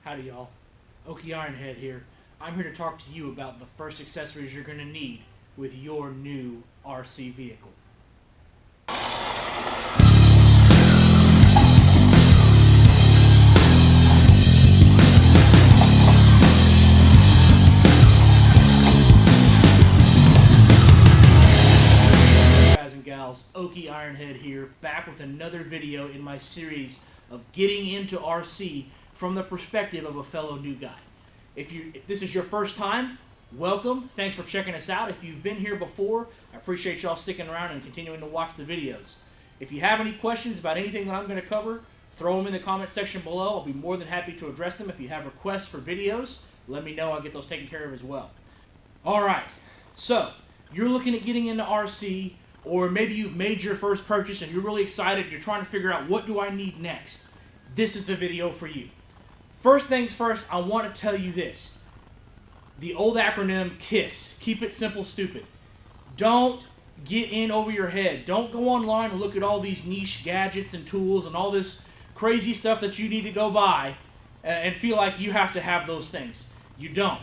Howdy y'all, Okie Ironhead here. I'm here to talk to you about the first accessories you're going to need with your new RC vehicle. Guys and gals, Okie Ironhead here, back with another video in my series of getting into RC from the perspective of a fellow new guy. If this is your first time, welcome. Thanks for checking us out. If you've been here before, I appreciate y'all sticking around and continuing to watch the videos. If you have any questions about anything that I'm going to cover, throw them in the comment section below. I'll be more than happy to address them. If you have requests for videos, let me know. I'll get those taken care of as well. Alright, so you're looking at getting into RC, or maybe you've made your first purchase and you're really excited. You're trying to figure out, what do I need next? This is the video for you. First things first, I want to tell you this. The old acronym KISS. Keep it simple, stupid. Don't get in over your head. Don't go online and look at all these niche gadgets and tools and all this crazy stuff that you need to go buy and feel like you have to have those things. You don't.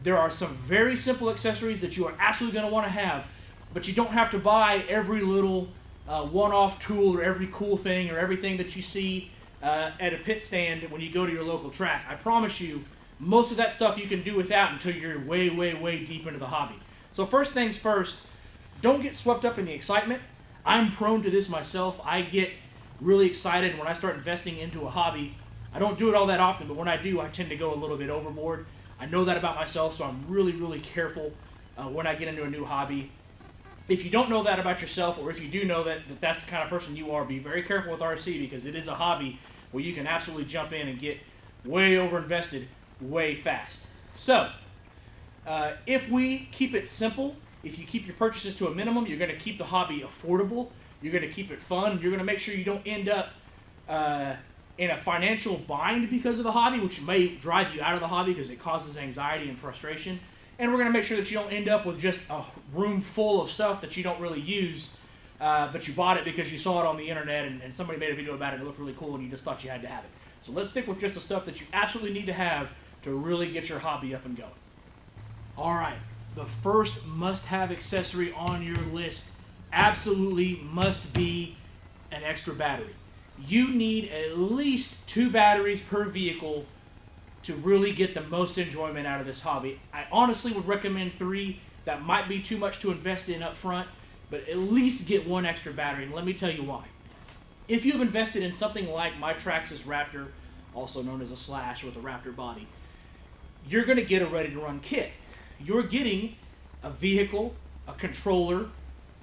There are some very simple accessories that you are absolutely going to want to have, but you don't have to buy every little one-off tool or every cool thing or everything that you see at a pit stand when you go to your local track. I promise you, most of that stuff you can do without until you're way, way, way deep into the hobby. So first things first, don't get swept up in the excitement. I'm prone to this myself. I get really excited when I start investing into a hobby. I don't do it all that often, but when I do, I tend to go a little bit overboard. I know that about myself, so I'm really, really careful when I get into a new hobby. If you don't know that about yourself, or if you do know that that's the kind of person you are, be very careful with RC, because it is a hobby where you can absolutely jump in and get way over-invested way fast. So, if we keep it simple, if you keep your purchases to a minimum, you're going to keep the hobby affordable, you're going to keep it fun, you're going to make sure you don't end up in a financial bind because of the hobby, which may drive you out of the hobby because it causes anxiety and frustration. And we're going to make sure that you don't end up with just a room full of stuff that you don't really use, but you bought it because you saw it on the internet and somebody made a video about it and it looked really cool and you just thought you had to have it. So let's stick with just the stuff that you absolutely need to have to really get your hobby up and going. Alright, the first must-have accessory on your list absolutely must be an extra battery. You need at least 2 batteries per vehicle to really get the most enjoyment out of this hobby. I honestly would recommend 3. That might be too much to invest in up front, but at least get 1 extra battery, and let me tell you why. If you've invested in something like my Traxxas Raptor, also known as a Slash with a Raptor body, you're going to get a ready-to-run kit. You're getting a vehicle, a controller,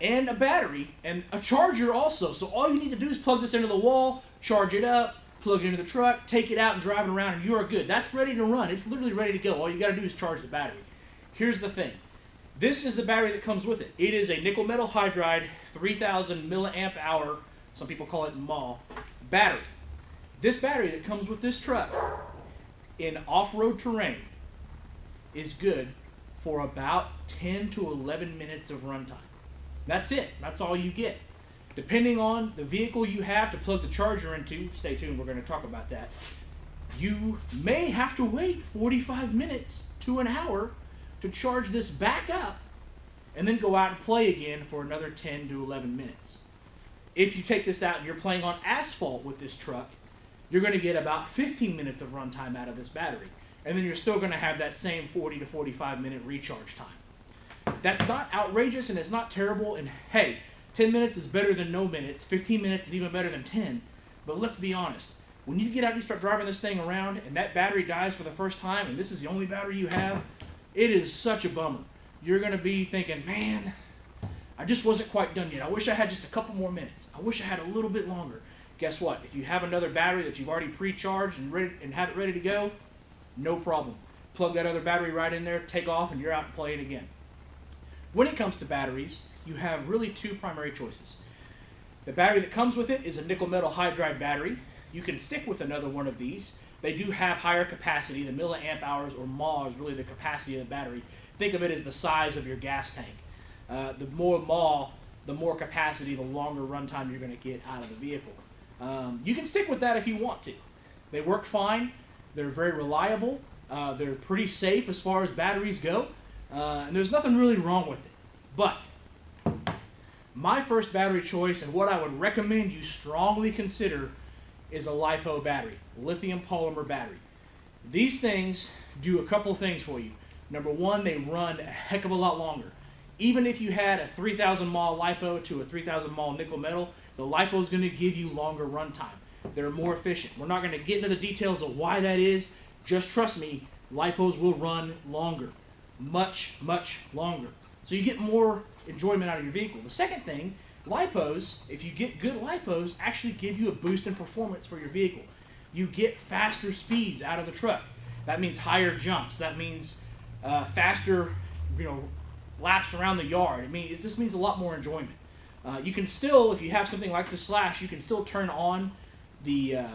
and a battery, and a charger also. So all you need to do is plug this into the wall, charge it up, plug it into the truck, take it out and drive it around, and you are good. That's ready to run. It's literally ready to go. All you got to do is charge the battery. Here's the thing. This is the battery that comes with it. It is a nickel metal hydride, 3000 milliamp hour, some people call it mAh, battery. This battery that comes with this truck in off-road terrain is good for about 10 to 11 minutes of runtime. That's it. That's all you get. Depending on the vehicle you have to plug the charger into, stay tuned, we're going to talk about that, you may have to wait 45 minutes to an hour to charge this back up and then go out and play again for another 10 to 11 minutes. If you take this out and you're playing on asphalt with this truck, you're going to get about 15 minutes of runtime out of this battery. And then you're still going to have that same 40 to 45 minute recharge time. That's not outrageous and it's not terrible, and hey, 10 minutes is better than no minutes, 15 minutes is even better than 10, but let's be honest. When you get out and you start driving this thing around and that battery dies for the first time and this is the only battery you have, it is such a bummer. You're going to be thinking, man, I just wasn't quite done yet. I wish I had just a couple more minutes. I wish I had a little bit longer. Guess what? If you have another battery that you've already pre-charged and have it ready to go, no problem. Plug that other battery right in there, take off, and you're out and playing again. When it comes to batteries, you have really 2 primary choices. The battery that comes with it is a nickel metal hydride battery. You can stick with another one of these. They do have higher capacity. The milliamp hours, or mAh, is really the capacity of the battery. Think of it as the size of your gas tank. The more mAh, the more capacity, the longer runtime you're going to get out of the vehicle. You can stick with that if you want to. They work fine. They're very reliable. They're pretty safe as far as batteries go. And there's nothing really wrong with it. But my first battery choice, and what I would recommend you strongly consider, is a LiPo battery, lithium polymer battery. These things do a couple things for you. Number one, they run a heck of a lot longer. Even if you had a 3,000 mAh LiPo to a 3,000 mAh nickel metal, the LiPo is going to give you longer run time. They're more efficient. We're not going to get into the details of why that is. Just trust me, LiPos will run longer. Much, much longer. So you get more enjoyment out of your vehicle. The second thing, LiPos, if you get good LiPos, actually give you a boost in performance for your vehicle. You get faster speeds out of the truck. That means higher jumps. That means faster, laps around the yard. It just means a lot more enjoyment. You can still, if you have something like the Slash, you can still turn on the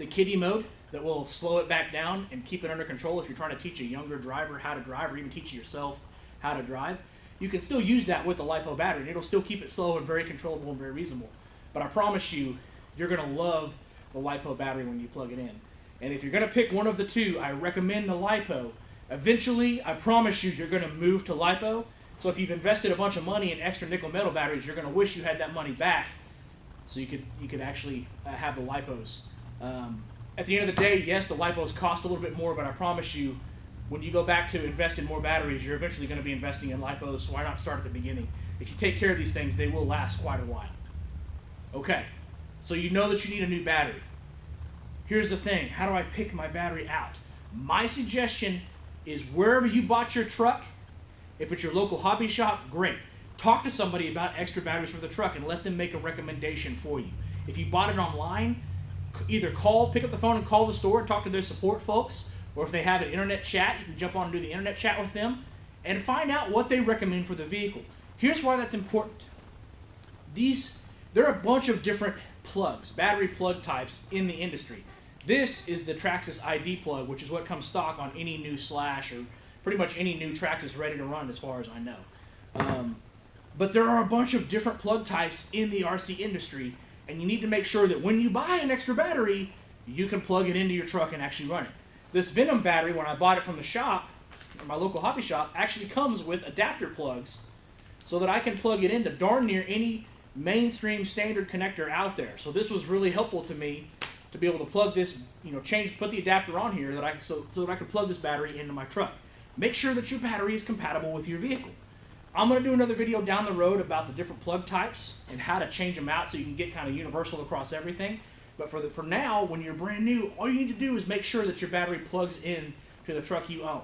kiddie mode that will slow it back down and keep it under control if you're trying to teach a younger driver how to drive, or even teach yourself how to drive. You can still use that with the LiPo battery, and it'll still keep it slow and very controllable and very reasonable. But I promise you, you're going to love the LiPo battery when you plug it in. And if you're going to pick one of the two, I recommend the LiPo. Eventually, I promise you, you're going to move to LiPo. So if you've invested a bunch of money in extra nickel metal batteries, you're going to wish you had that money back, so you could actually have the LiPos. At the end of the day, yes, the LiPos cost a little bit more, but I promise you, when you go back to invest in more batteries, you're eventually going to be investing in LiPos, so why not start at the beginning? If you take care of these things, they will last quite a while. Okay, so you know that you need a new battery. Here's the thing, how do I pick my battery out? My suggestion is wherever you bought your truck, if it's your local hobby shop, great. Talk to somebody about extra batteries for the truck and let them make a recommendation for you. If you bought it online, either pick up the phone and call the store and talk to their support folks, or if they have an internet chat, you can jump on and do the internet chat with them and find out what they recommend for the vehicle. Here's why that's important. There are a bunch of different plugs, battery plug types in the industry. This is the Traxxas ID plug, which is what comes stock on any new Slash, or pretty much any new Traxxas ready to run as far as I know. But there are a bunch of different plug types in the RC industry, and you need to make sure that when you buy an extra battery, you can plug it into your truck and actually run it. This Venom battery, when I bought it from the shop, or my local hobby shop, actually comes with adapter plugs so that I can plug it into darn near any mainstream standard connector out there. So this was really helpful to me to be able to plug this, put the adapter on here so that I could plug this battery into my truck. Make sure that your battery is compatible with your vehicle. I'm going to do another video down the road about the different plug types and how to change them out so you can get kind of universal across everything. But for now, when you're brand new, all you need to do is make sure that your battery plugs in to the truck you own.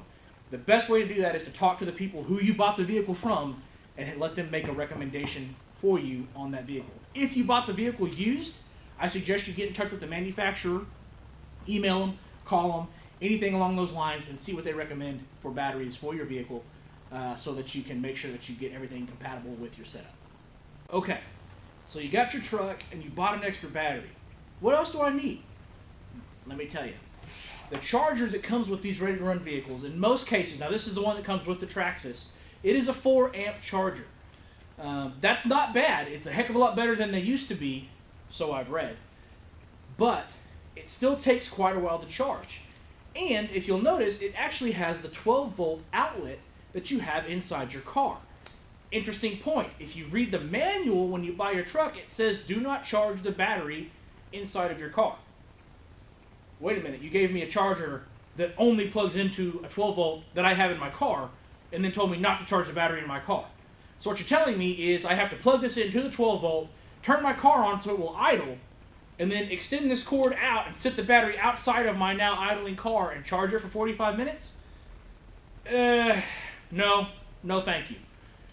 The best way to do that is to talk to the people who you bought the vehicle from and let them make a recommendation for you on that vehicle. If you bought the vehicle used, I suggest you get in touch with the manufacturer, email them, call them, anything along those lines, and see what they recommend for batteries for your vehicle so that you can make sure that you get everything compatible with your setup. Okay, so you got your truck and you bought an extra battery. What else do I need? Let me tell you. The charger that comes with these ready-to-run vehicles, in most cases, now this is the one that comes with the Traxxas, it is a 4-amp charger. That's not bad. It's a heck of a lot better than they used to be, so I've read. But it still takes quite a while to charge. And if you'll notice, it actually has the 12-volt outlet that you have inside your car. Interesting point. If you read the manual when you buy your truck, it says do not charge the battery inside of your car. Wait a minute, you gave me a charger that only plugs into a 12-volt that I have in my car, and then told me not to charge the battery in my car. So what you're telling me is I have to plug this into the 12-volt, turn my car on so it will idle, and then extend this cord out and sit the battery outside of my now idling car and charge it for 45 minutes? No thank you.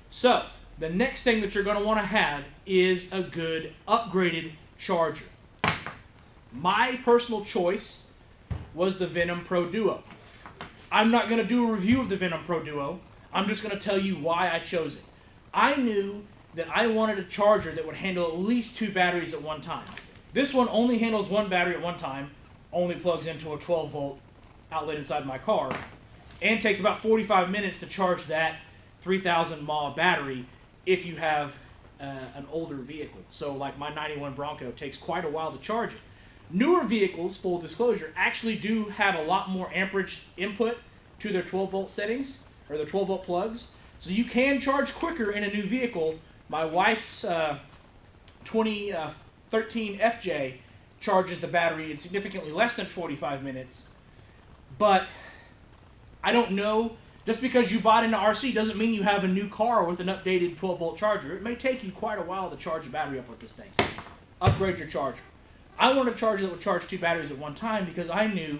So, the next thing that you're going to want to have is a good upgraded charger. My personal choice was the Venom Pro Duo. I'm not going to do a review of the Venom Pro Duo. I'm just going to tell you why I chose it. I knew that I wanted a charger that would handle at least 2 batteries at one time. This one only handles 1 battery at one time, only plugs into a 12-volt outlet inside my car, and takes about 45 minutes to charge that 3,000 mAh battery if you have an older vehicle. So like my 91 Bronco takes quite a while to charge it. Newer vehicles, full disclosure, actually do have a lot more amperage input to their 12-volt settings, or their 12-volt plugs. So you can charge quicker in a new vehicle. My wife's 2013 FJ charges the battery in significantly less than 45 minutes. But I don't know, just because you bought into RC doesn't mean you have a new car with an updated 12-volt charger. It may take you quite a while to charge the battery up with this thing. Upgrade your charger. I wanted a charger that would charge 2 batteries at one time because I knew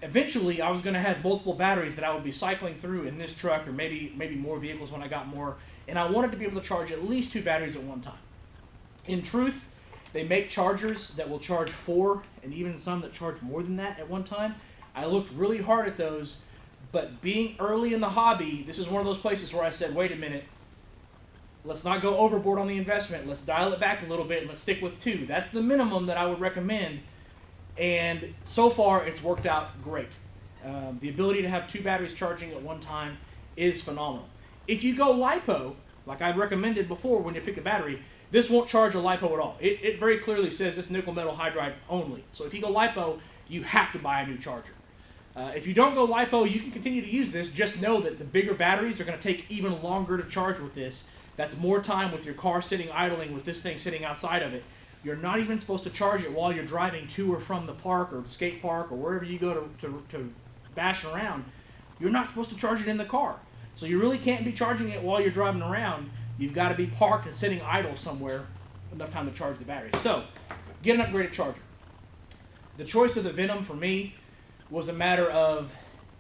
eventually I was going to have multiple batteries that I would be cycling through in this truck, or maybe more vehicles when I got more, and I wanted to be able to charge at least 2 batteries at one time. In truth, they make chargers that will charge 4 and even some that charge more than that at one time. I looked really hard at those, but being early in the hobby, this is one of those places where I said, wait a minute, let's not go overboard on the investment. Let's dial it back a little bit and let's stick with 2. That's the minimum that I would recommend. And so far, it's worked out great. The ability to have 2 batteries charging at one time is phenomenal. If you go LiPo, like I recommended before when you pick a battery, this won't charge a LiPo at all. It very clearly says it's nickel metal hydride only. So if you go LiPo, you have to buy a new charger. If you don't go LiPo, you can continue to use this. Just know that the bigger batteries are going to take even longer to charge with this. That's more time with your car sitting idling with this thing sitting outside of it. You're not even supposed to charge it while you're driving to or from the park or skate park or wherever you go to bash around. You're not supposed to charge it in the car. So you really can't be charging it while you're driving around. You've got to be parked and sitting idle somewhere enough time to charge the battery. So get an upgraded charger. The choice of the Venom for me was a matter of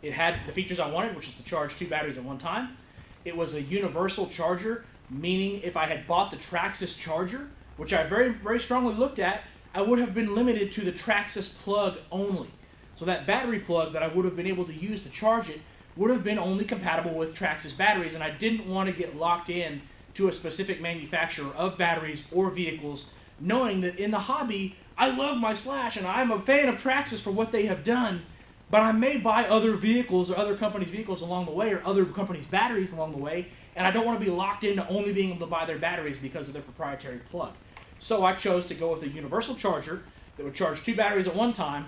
it had the features I wanted, which is to charge 2 batteries at one time. It was a universal charger, meaning if I had bought the Traxxas charger, which I very, very strongly looked at, I would have been limited to the Traxxas plug only. So that battery plug that I would have been able to use to charge it would have been only compatible with Traxxas batteries, and I didn't want to get locked in to a specific manufacturer of batteries or vehicles, knowing that in the hobby, I love my Slash, and I'm a fan of Traxxas for what they have done, but I may buy other vehicles or other companies' vehicles along the way, or other companies' batteries along the way, and I don't want to be locked into only being able to buy their batteries because of their proprietary plug. So I chose to go with a universal charger that would charge 2 batteries at one time.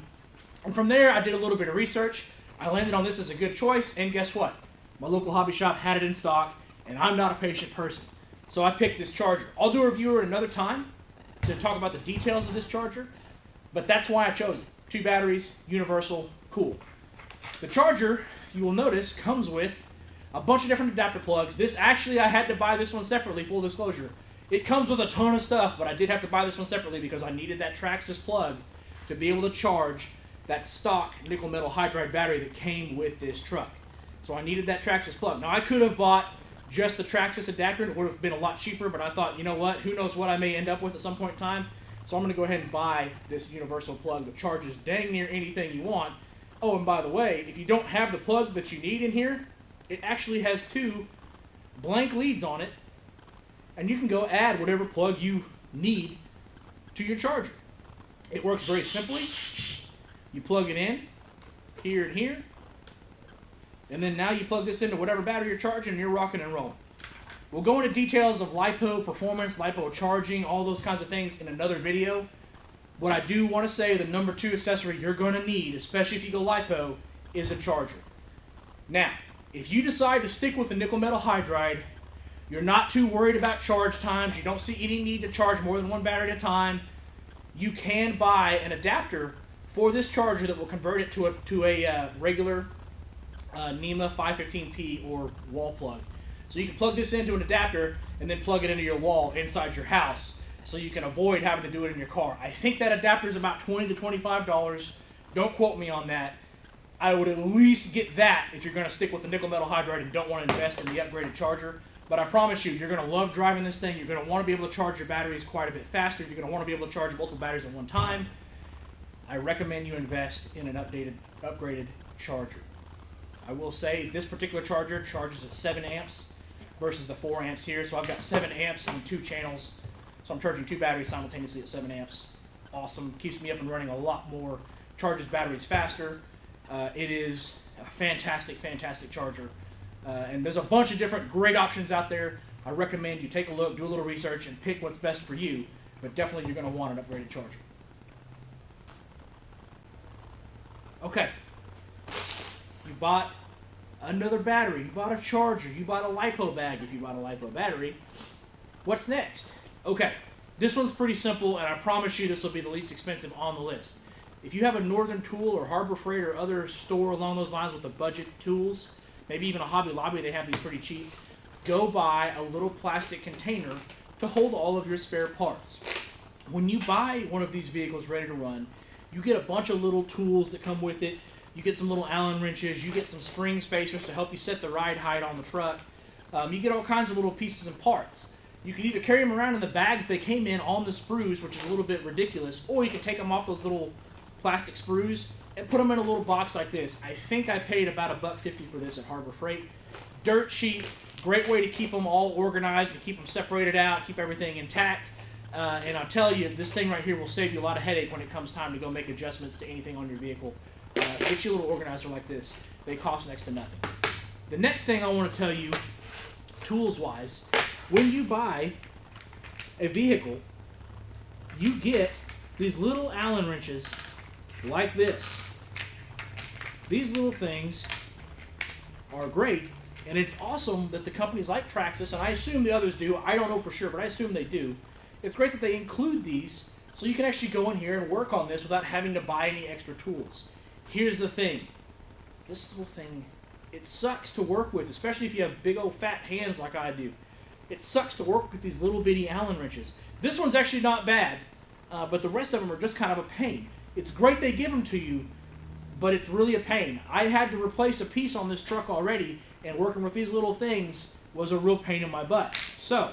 And from there, I did a little bit of research. I landed on this as a good choice, and guess what? My local hobby shop had it in stock, and I'm not a patient person. So I picked this charger. I'll do a review at another time to talk about the details of this charger, but that's why I chose it. 2 batteries, universal, cool. The charger, you will notice, comes with a bunch of different adapter plugs. This actually, I had to buy this one separately, full disclosure. It comes with a ton of stuff, but I did have to buy this one separately because I needed that Traxxas plug to be able to charge that stock nickel metal hydride battery that came with this truck. So I needed that Traxxas plug. Now I could have bought just the Traxxas adapter and it would have been a lot cheaper, but I thought, you know what, who knows what I may end up with at some point in time. So I'm going to go ahead and buy this universal plug that charges dang near anything you want. Oh, and by the way, if you don't have the plug that you need in here, it actually has 2 blank leads on it, and you can go add whatever plug you need to your charger. It works very simply. You plug it in, here and here, and then now you plug this into whatever battery you're charging and you're rocking and rolling. We'll go into details of LiPo performance, LiPo charging, all those kinds of things in another video. What I do want to say, the number 2 accessory you're going to need, especially if you go LiPo, is a charger. Now, if you decide to stick with the nickel metal hydride, you're not too worried about charge times, you don't see any need to charge more than 1 battery at a time, you can buy an adapter for this charger that will convert it to a regular NEMA 515P or wall plug. So you can plug this into an adapter and then plug it into your wall inside your house so you can avoid having to do it in your car. I think that adapter is about $20 to $25. Don't quote me on that. I would at least get that if you're going to stick with the nickel metal hydride and don't want to invest in the upgraded charger. But I promise you, you're going to love driving this thing. You're going to want to be able to charge your batteries quite a bit faster. You're going to want to be able to charge multiple batteries at one time. I recommend you invest in an upgraded charger. I will say this particular charger charges at 7 amps versus the 4 amps here. So I've got 7 amps and 2 channels. So I'm charging 2 batteries simultaneously at 7 amps. Awesome. Keeps me up and running a lot more. Charges batteries faster. It is a fantastic, fantastic charger. And there's a bunch of different great options out there. I recommend you take a look, do a little research, and pick what's best for you. But definitely you're going to want an upgraded charger. Okay. You bought another battery. You bought a charger. You bought a LiPo bag if you bought a LiPo battery. What's next? Okay. This one's pretty simple, and I promise you this will be the least expensive on the list. If you have a Northern Tool or Harbor Freight or other store along those lines with the budget tools, maybe even a Hobby Lobby, they have these pretty cheap, go buy a little plastic container to hold all of your spare parts. When you buy one of these vehicles ready to run, you get a bunch of little tools that come with it. You get some little Allen wrenches, you get some spring spacers to help you set the ride height on the truck. You get all kinds of little pieces and parts. You can either carry them around in the bags they came in on the sprues, which is a little bit ridiculous, or you can take them off those little plastic sprues and put them in a little box like this. I think I paid about $1.50 for this at Harbor Freight. Dirt cheap, great way to keep them all organized, to keep them separated out, keep everything intact. And I'll tell you, this thing right here will save you a lot of headache when it comes time to go make adjustments to anything on your vehicle. Get you a little organizer like this. They cost next to nothing. The next thing I want to tell you, tools-wise, when you buy a vehicle, you get these little Allen wrenches like this. These little things are great, and it's awesome that the companies like Traxxas, and I assume the others do, I don't know for sure, but I assume they do. It's great that they include these so you can actually go in here and work on this without having to buy any extra tools. Here's the thing. This little thing, it sucks to work with, especially if you have big old fat hands like I do. It sucks to work with these little bitty Allen wrenches. This one's actually not bad, but the rest of them are just kind of a pain. It's great they give them to you, but it's really a pain. I had to replace a piece on this truck already, and working with these little things was a real pain in my butt. So,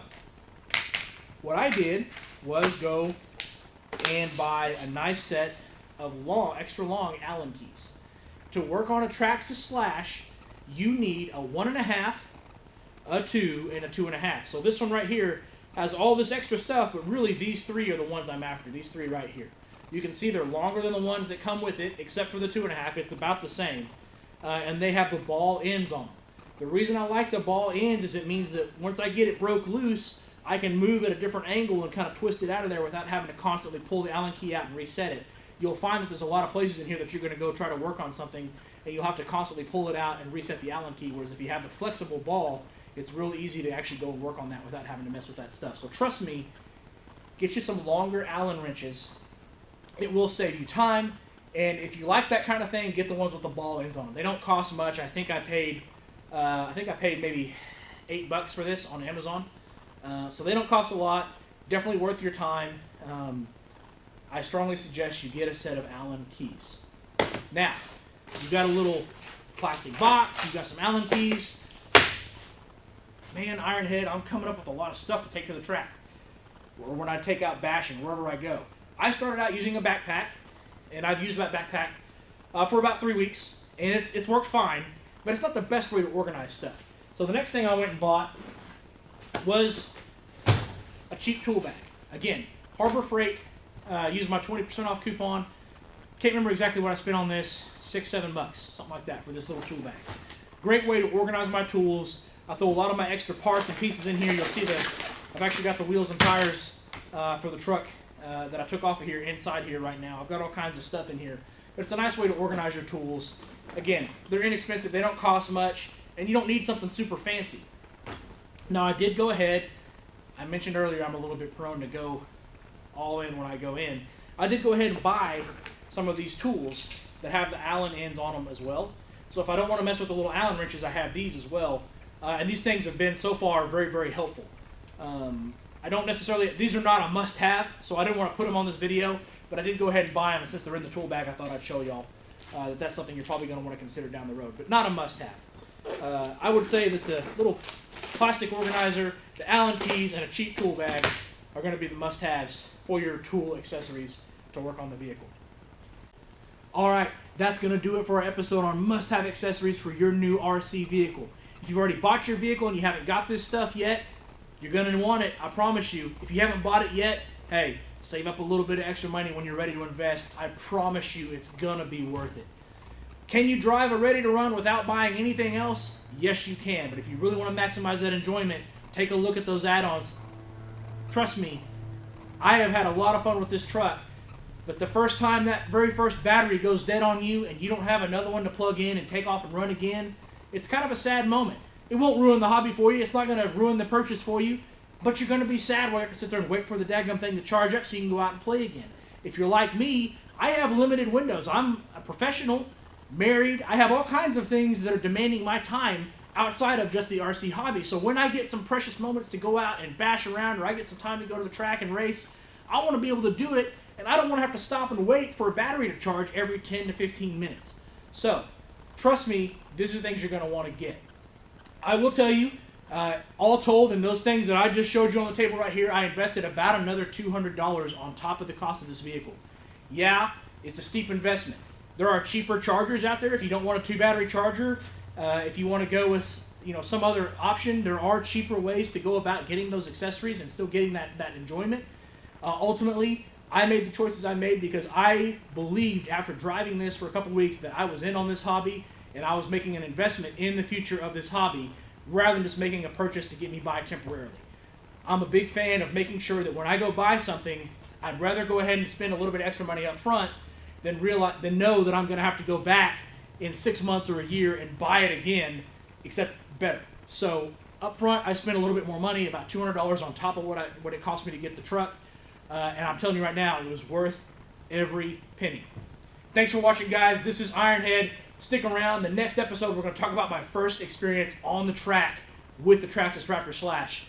what I did was go and buy a nice set of extra long Allen keys. To work on a Traxxas Slash, you need a 1.5, a 2, and a 2.5. So this one right here has all this extra stuff, but really these three are the ones I'm after, these three right here. You can see they're longer than the ones that come with it, except for the 2.5. It's about the same. And they have the ball ends on them. The reason I like the ball ends is it means that once I get it broke loose, I can move at a different angle and kind of twist it out of there without having to constantly pull the Allen key out and reset it. You'll find that there's a lot of places in here that you're going to go try to work on something, and you'll have to constantly pull it out and reset the Allen key, whereas if you have the flexible ball, it's real easy to actually go and work on that without having to mess with that stuff. So trust me, get you some longer Allen wrenches. It will save you time, and if you like that kind of thing, get the ones with the ball ends on them. They don't cost much. I think I paid maybe $8 for this on Amazon. So they don't cost a lot. Definitely worth your time. I strongly suggest you get a set of Allen keys. Now, you've got a little plastic box. You've got some Allen keys. Man, Ironhead, I'm coming up with a lot of stuff to take to the track, or when I take out bashing, wherever I go. I started out using a backpack, and I've used that backpack for about 3 weeks, and it's worked fine, but it's not the best way to organize stuff. So the next thing I went and bought was a cheap tool bag. Again, Harbor Freight, used my 20% off coupon. Can't remember exactly what I spent on this, $6, $7, something like that for this little tool bag. Great way to organize my tools. I throw a lot of my extra parts and pieces in here. You'll see that I've actually got the wheels and tires for the truck that I took off of here inside here right now. I've got all kinds of stuff in here. But it's a nice way to organize your tools. Again, they're inexpensive, they don't cost much, and you don't need something super fancy. Now I did go ahead, I mentioned earlier I'm a little bit prone to go all in when I go in. I did go ahead and buy some of these tools that have the Allen ends on them as well. So if I don't want to mess with the little Allen wrenches, I have these as well. And these things have been so far very, very helpful. I don't necessarily, these are not a must-have, so I didn't want to put them on this video, but I did go ahead and buy them, and since they're in the tool bag, I thought I'd show y'all that that's something you're probably going to want to consider down the road, but not a must-have. I would say that the little plastic organizer, the Allen keys, and a cheap tool bag are going to be the must-haves for your tool accessories to work on the vehicle. Alright, that's going to do it for our episode on must-have accessories for your new RC vehicle. If you've already bought your vehicle and you haven't got this stuff yet, you're going to want it, I promise you. If you haven't bought it yet, hey, save up a little bit of extra money when you're ready to invest. I promise you it's going to be worth it. Can you drive a ready to run without buying anything else? Yes, you can. But if you really want to maximize that enjoyment, take a look at those add-ons. Trust me, I have had a lot of fun with this truck. But the first time that very first battery goes dead on you and you don't have another one to plug in and take off and run again, it's kind of a sad moment. It won't ruin the hobby for you. It's not going to ruin the purchase for you. But you're going to be sad while you have to sit there and wait for the daggum thing to charge up so you can go out and play again. If you're like me, I have limited windows. I'm a professional, married. I have all kinds of things that are demanding my time outside of just the RC hobby. So when I get some precious moments to go out and bash around, or I get some time to go to the track and race, I want to be able to do it, and I don't want to have to stop and wait for a battery to charge every 10 to 15 minutes. So, trust me, these are things you're going to want to get. I will tell you, all told, in those things that I just showed you on the table right here, I invested about another $200 on top of the cost of this vehicle. Yeah, it's a steep investment. There are cheaper chargers out there if you don't want a 2-battery charger. If you want to go with some other option, there are cheaper ways to go about getting those accessories and still getting that enjoyment. Ultimately, I made the choices I made because I believed after driving this for a couple weeks that I was in on this hobby and I was making an investment in the future of this hobby rather than just making a purchase to get me by temporarily. I'm a big fan of making sure that when I go buy something, I'd rather go ahead and spend a little bit extra money up front than know that I'm going to have to go back in 6 months or a year and buy it again, except better. So up front, I spent a little bit more money, about $200 on top of what it cost me to get the truck. And I'm telling you right now, it was worth every penny. Thanks for watching, guys. This is Ironhead. Stick around. The next episode, we're going to talk about my first experience on the track with the Traxxas Raptor Slash.